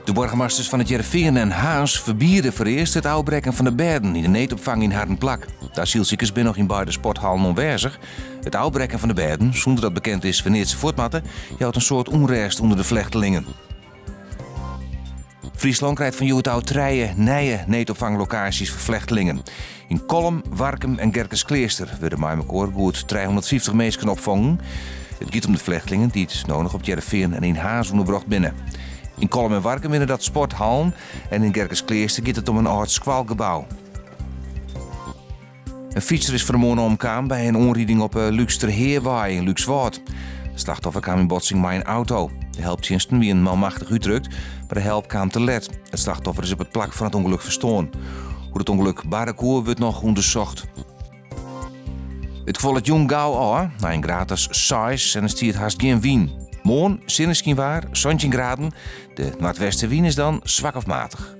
De burgemeesters van het Heerenveen en Haas verbieden voor eerst het uitbrekken van de bedden in de neetopvang in Hardenplak. De asielziekers zijn nog in beide sporthallen aanwezig. Het uitbrekken van de bedden, zonder dat bekend is wanneer ze voortmatten, houdt een soort onrust onder de vluchtelingen. Friesland krijgt van Joetouw 3 nieuwe neetopvanglocaties voor vluchtelingen. In Kolm, Warkum en Gerkeskleester worden bij elkaar goed 350 mensen opvangen. Het gaat om de vluchtelingen die het nodig op Heerenveen en in Haas onderbracht binnen. In Kolm en Warkum winnen dat sporthallen en in Gerkeskleester gaat het om een oud squalgebouw. Een fietser is vanmorgen omgekomen bij een onrijding op Luxterheerwaai in Luxwoud. Het slachtoffer kwam in botsing met een auto. De helpdiensten wie een manmachtig uitdrukt, maar de help kwam te let. Het slachtoffer is op het plak van het ongeluk verstoorn. Hoe het ongeluk Barrekoer wordt nog onderzocht. Het geval het jong gauw aan, na een gratis size en stiert haast geen wien. Morgen, sinneskin waar, 17 graden. De noordwestenwind is dan zwak of matig.